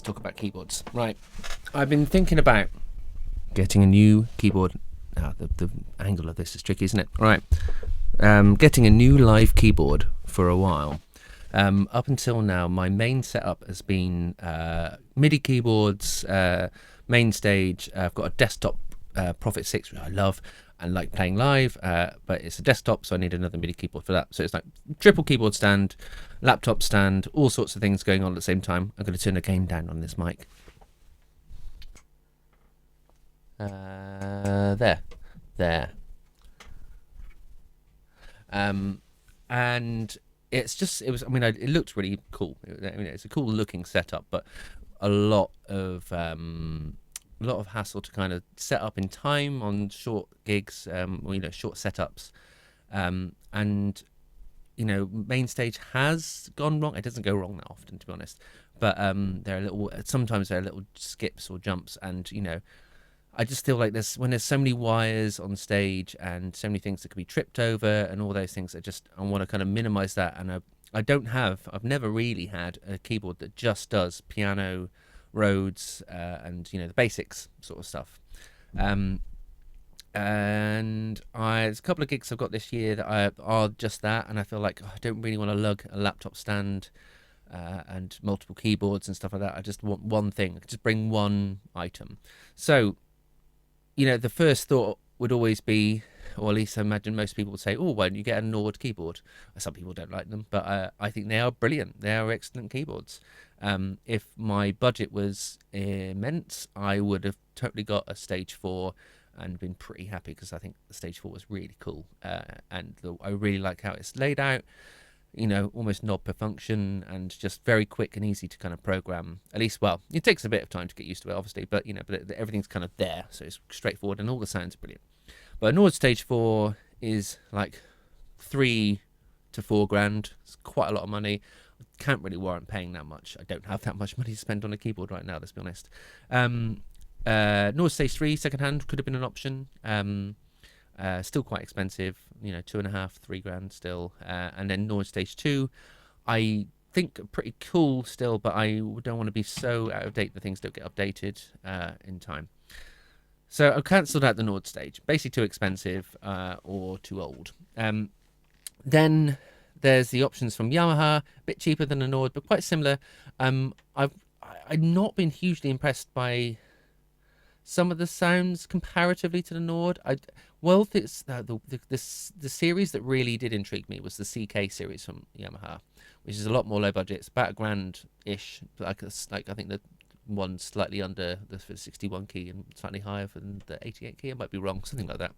let's talk about keyboards. Right, I've been thinking about getting a new keyboard. Now, the angle of this is tricky, isn't it? Right, getting a new live keyboard for a while. Up until now, my main setup has been MIDI keyboards, main stage. I've got a desktop Prophet 6, which I love and like playing live, but it's a desktop, so I need another MIDI keyboard for that. So it's like triple keyboard stand, laptop stand, all sorts of things going on at the same time. I'm going to turn the gain down on this mic. There. And it looked really cool. It's a cool looking setup, but a lot of hassle to kind of set up in time on short gigs, short setups. And main stage has gone wrong. It doesn't go wrong that often, to be honest, but sometimes there are little skips or jumps, and I just feel like when there's so many wires on stage and so many things that could be tripped over and all those things, I want to kind of minimize that. And I've never really had a keyboard that just does piano, Rhodes, and the basics sort of stuff. And there's a couple of gigs I've got this year that are just that, and I feel like I don't really want to lug a laptop stand and multiple keyboards and stuff like that. I just want one thing. I could just bring one item. So the first thought would always be, or at least I imagine most people would say, oh, why don't you get a Nord keyboard? Some people don't like them, but I think they are brilliant. They are excellent keyboards. If my budget was immense, I would have totally got a Stage 4 and been pretty happy, because I think the Stage 4 was really cool. And I really like how it's laid out. Almost knob per function, and just very quick and easy to kind of program. At least, well, it takes a bit of time to get used to it, obviously, but everything's kind of there, so it's straightforward, and all the sounds are brilliant. But a Nord Stage 4 is like $3,000 to $4,000. It's quite a lot of money. I can't really warrant paying that much. I don't have that much money to spend on a keyboard right now, let's be honest. Nord Stage 3 secondhand could have been an option. Still quite expensive, $2,500, $3,000 still. And then Nord Stage 2, I think pretty cool still, but I don't want to be so out of date that things don't get updated in time. So I've cancelled out the Nord Stage. Basically too expensive or too old. Then there's the options from Yamaha, a bit cheaper than a Nord, but quite similar. I've not been hugely impressed by some of the sounds comparatively to the Nord. The series that really did intrigue me was the CK series from Yamaha, which is a lot more low budget. It's about $1,000-ish. Like I think the one slightly under the 61 key and slightly higher than the 88 key. I might be wrong, something like that.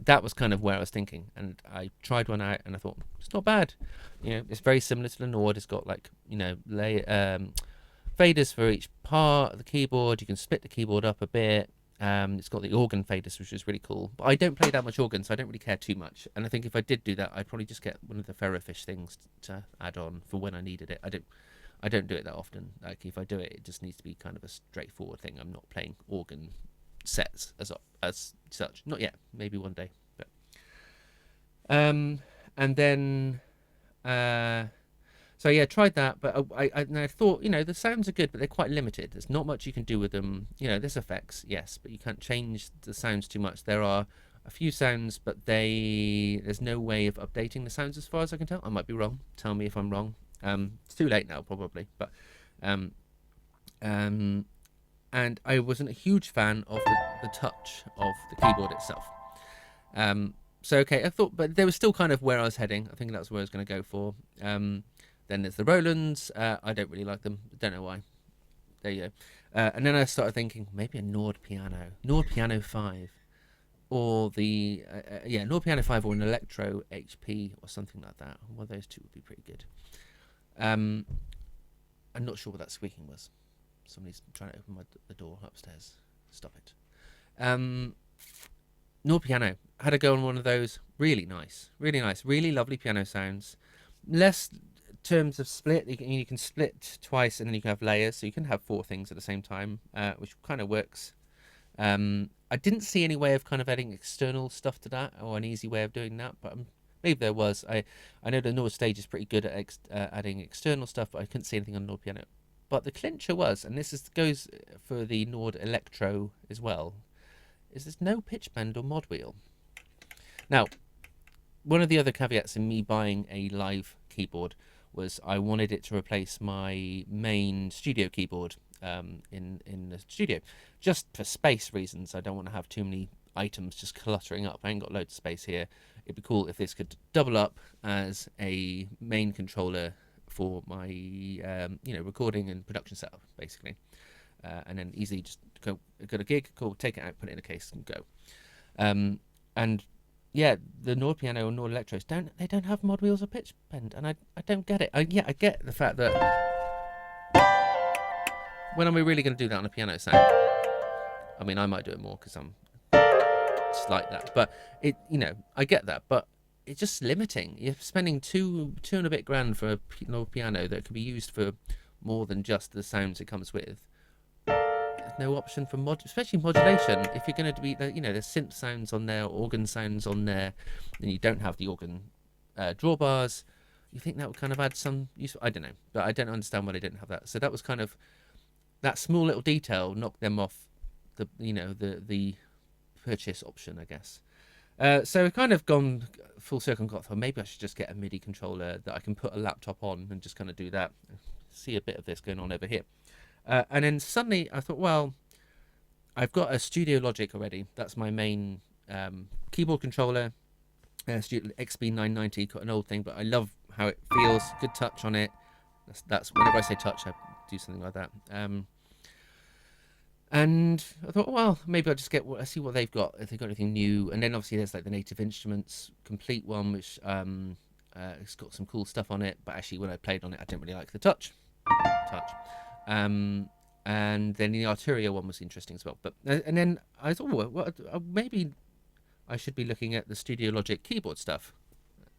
That was kind of where I was thinking, and I tried one out and I thought it's not bad. It's very similar to the Nord. It's got faders for each part of the keyboard. You can split the keyboard up a bit. It's got the organ faders, which is really cool. But I don't play that much organ, so I don't really care too much. And I think if I did do that, I'd probably just get one of the Ferrofish things to add on for when I needed it. I don't do it that often. Like, if I do it, it just needs to be kind of a straightforward thing. I'm not playing organ sets as such. Not yet. Maybe one day. But and then so yeah, tried that, but I thought, the sounds are good, but they're quite limited. There's not much you can do with them. There's effects, yes, but you can't change the sounds too much. There are a few sounds, but there's no way of updating the sounds as far as I can tell. I might be wrong. Tell me if I'm wrong. It's too late now, probably, but and I wasn't a huge fan of the touch of the keyboard itself. So okay, I thought, but they were still kind of where I was heading. I think that's where I was going to go for. Then there's the Rolands. I don't really like them. Don't know why. There you go. And then I started thinking maybe a Nord Piano 5, or the Nord Piano 5 or an Electro HP or something like that. One of those two would be pretty good. I'm not sure what that squeaking was. Somebody's trying to open the door upstairs. Stop it. Nord Piano. Had a go on one of those. Really nice. Really lovely piano sounds. Less terms of split. You can split twice, and then you can have layers, so you can have 4 things at the same time, which kind of works. I didn't see any way of kind of adding external stuff to that, or an easy way of doing that, but maybe there was. I know the Nord Stage is pretty good at adding external stuff, but I couldn't see anything on Nord Piano. But the clincher was, and goes for the Nord Electro as well, is there's no pitch bend or mod wheel. Now, one of the other caveats in me buying a live keyboard was I wanted it to replace my main studio keyboard in the studio, just for space reasons. I don't want to have too many items just cluttering up. I ain't got loads of space here. It'd be cool if this could double up as a main controller for my recording and production setup, basically, and then easily just go, got a gig, cool, take it out, put it in a case, and go. And yeah, the Nord Piano or Nord Electros don't have mod wheels or pitch bend, and I don't get it. I get the fact that when am I really going to do that on a piano sound? I mean, I might do it more because I'm just like that, but I get that, but it's just limiting. You're spending two and a bit grand for a Nord piano that can be used for more than just the sounds it comes with. There's no option for especially modulation. If you're going to be, there's synth sounds on there, organ sounds on there, and you don't have the organ drawbars. You think that would kind of add some use? I don't know, but I don't understand why they didn't have that. So that was kind of that small little detail knocked them off the purchase option, I guess. So I've kind of gone full circle and thought maybe I should just get a MIDI controller that I can put a laptop on and just kind of do that. See a bit of this going on over here. And then suddenly I thought, well, I've got a Studio Logic already. That's my main keyboard controller. XB990, got an old thing, but I love how it feels. Good touch on it. That's whenever I say touch, I do something like that. And I thought, well, maybe I'll just see what they've got, if they've got anything new. And then obviously there's like the Native Instruments complete one, which it's got some cool stuff on it. But actually, when I played on it, I didn't really like the touch. And then the Arturia one was interesting as well. But and then I thought, well, maybe I should be looking at the Studio Logic keyboard stuff.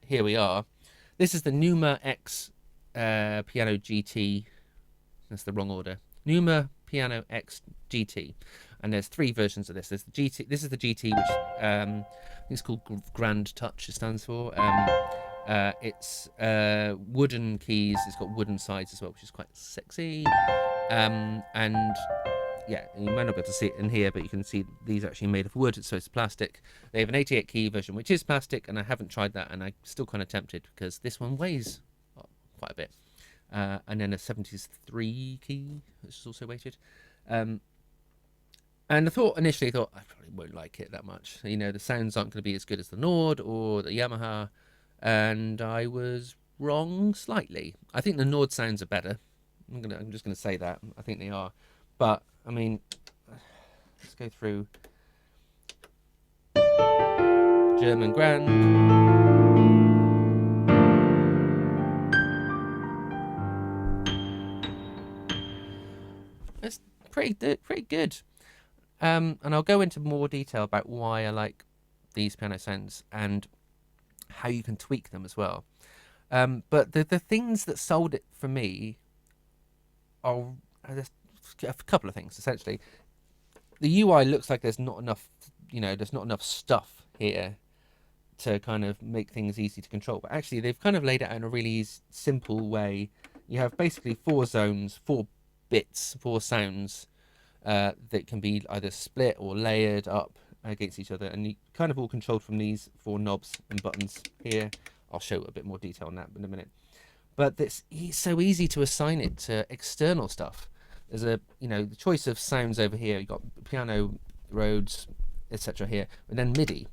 Here we are. This is the Numa X Piano GT. That's the wrong order. Numa Piano X GT, and there's 3 versions of this. There's the GT. This is the GT, which I think it's called Grand Touch. It stands for. It's wooden keys. It's got wooden sides as well, which is quite sexy. And yeah, you might not be able to see it in here, but you can see these are actually made of wood, so it's plastic. They have an 88 key version, which is plastic, and I haven't tried that, and I'm still kind of tempted because this one weighs quite a bit. And then a 73 key, which is also weighted. And I initially thought I probably won't like it that much. The sounds aren't going to be as good as the Nord or the Yamaha, and I was wrong slightly. I think the Nord sounds are better. I'm just gonna say that. I think they are, but I mean, let's go through German Grand. It's pretty good. And I'll go into more detail about why I like these piano sounds and how you can tweak them as well. But the things that sold it for me are a couple of things, essentially. The UI looks like there's not enough, there's not enough stuff here to kind of make things easy to control. But actually, they've kind of laid it out in a really simple way. You have basically 4 zones, 4 bits, 4 sounds that can be either split or layered up against each other, and you kind of all controlled from these 4 knobs and buttons here. I'll show a bit more detail on that in a minute. But it's so easy to assign it to external stuff. There's the choice of sounds over here. You've got piano, Rhodes, etc. here, and then MIDI.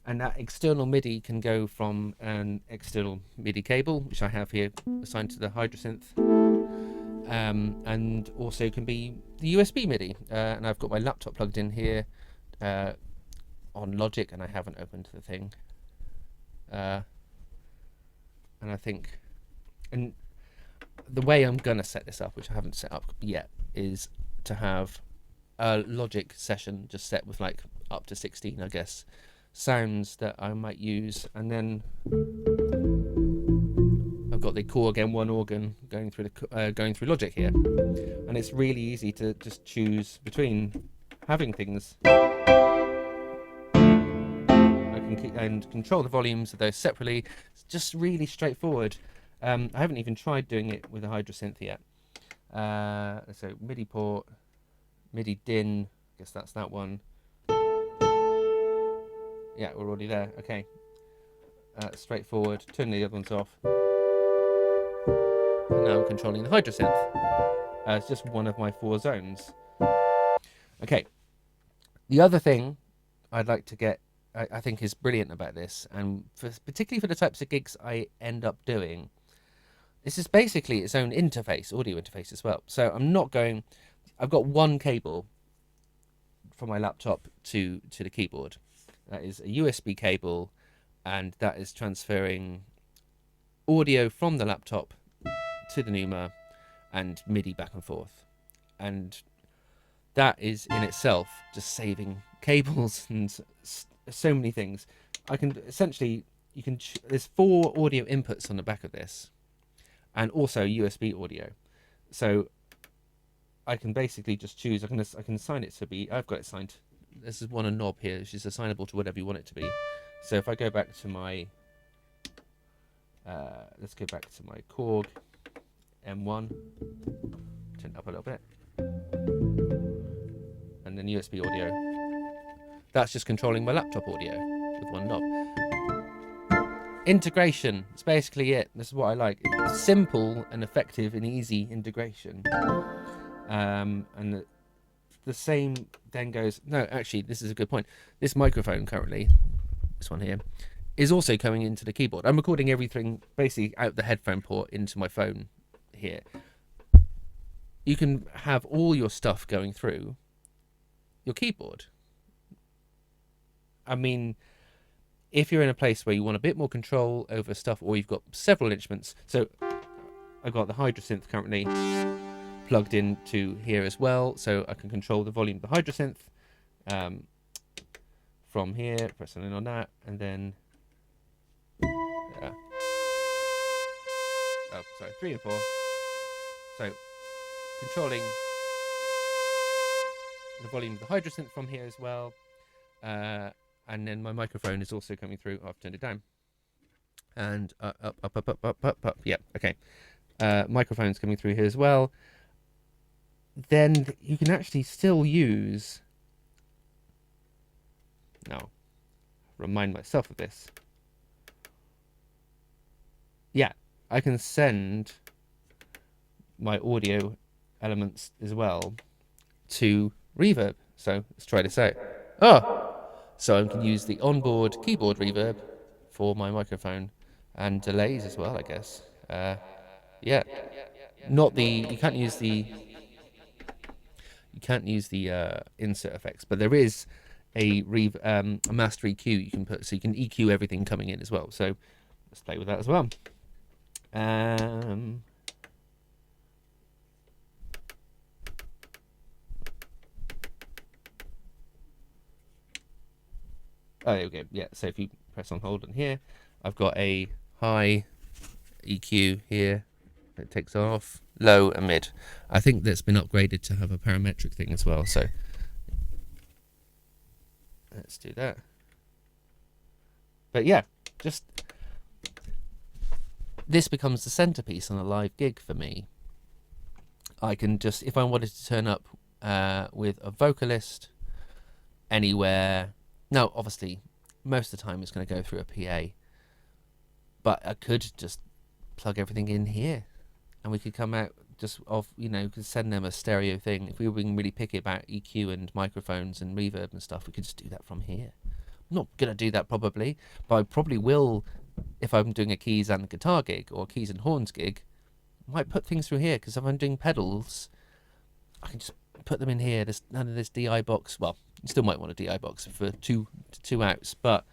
And that external MIDI can go from an external MIDI cable, which I have here assigned to the Hydrasynth, and also can be the USB MIDI. And I've got my laptop plugged in here on Logic, and I haven't opened the thing. And I think, and the way I'm gonna set this up, which I haven't set up yet, is to have a Logic session just set with like up to 16, I guess, sounds that I might use, and then I've got the Korg M1 organ going through Logic here, and it's really easy to just choose between having things. And control the volumes of those separately. It's just really straightforward. I haven't even tried doing it with a Hydrasynth yet, So MIDI port, MIDI DIN, I guess that's that one. Yeah, we're already there. Okay. Straightforward. Turn the other ones off. And now I'm controlling the Hydrosynth. It's just one of my 4 zones. Okay. The other thing I'd like to get, I think is brilliant about this, and particularly for the types of gigs I end up doing, this is basically its own interface, audio interface as well. So I've got one cable from my laptop to the keyboard. That is a USB cable, and that is transferring audio from the laptop to the Numa and MIDI back and forth. And that is in itself just saving cables and so many things. I can essentially, there's 4 audio inputs on the back of this, and also USB audio. So I can basically just choose. I can assign it to be. I've got it signed. This is a knob here, which is assignable to whatever you want it to be. So if I go back to my, let's go back to my Korg M1. Turn it up a little bit, and then USB audio. That's just controlling my laptop audio with one knob. Integration. It's basically it. This is what I like. It's simple and effective and easy integration. And the same then goes. No, actually, this is a good point. This microphone currently, this one here, is also coming into the keyboard. I'm recording everything basically out the headphone port into my phone here. You can have all your stuff going through your keyboard. I mean, if you're in a place where you want a bit more control over stuff, or you've got several instruments. So I've got the Hydrosynth currently plugged into here as well, so I can control the volume of the Hydrosynth from here. Press in on that, and then oh, sorry, 3 and 4. So controlling the volume of the Hydrosynth from here as well, and then my microphone is also coming through. I've turned it down, and up. Yeah, okay. Microphone's coming through here as well. Then you can actually still use. Now, remind myself of this. Yeah, I can send my audio elements as well to Reverb. So let's try this out. So I can use the onboard keyboard reverb for my microphone, and delays as well, I guess. Yeah, not the. You can't use the insert effects, but there is a master EQ you can put, so you can EQ everything coming in as well. So let's play with that as well. Oh, there we go. Yeah, so if you press on hold on here, I've got a high EQ here. It takes off, low and mid. I think that's been upgraded to have a parametric thing as well. So let's do that. But yeah, just this becomes the centerpiece on a live gig for me. I can just, if I wanted to turn up with a vocalist anywhere. Now, obviously, most of the time it's going to go through a PA, but I could just plug everything in here, and we could come out just off, could send them a stereo thing. If we were being really picky about EQ and microphones and reverb and stuff, we could just do that from here. I'm not going to do that probably, but I probably will if I'm doing a keys and guitar gig or a keys and horns gig. I might put things through here, because if I'm doing pedals, I can just put them in here. There's none of this DI box. Well, you still might want a DI box for two outs, but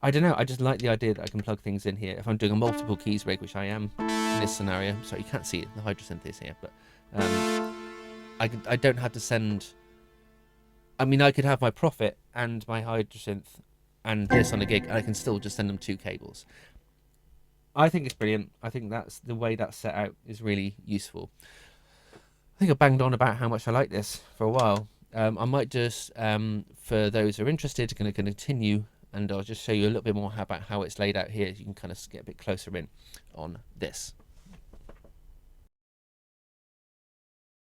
I don't know. I just like the idea that I can plug things in here. If I'm doing a multiple keys rig, which I am in this scenario. Sorry, you can't see it. The Hydrosynth is here, but I don't have to send. I mean, I could have my Prophet and my Hydrosynth and this on a gig, and I can still just send them 2 cables. I think it's brilliant. I think that's the way that's set out is really useful. I think I banged on about how much I like this for a while. I might just, for those who are interested, going to continue, and I'll just show you a little bit more about how it's laid out here. You can kind of get a bit closer in on this.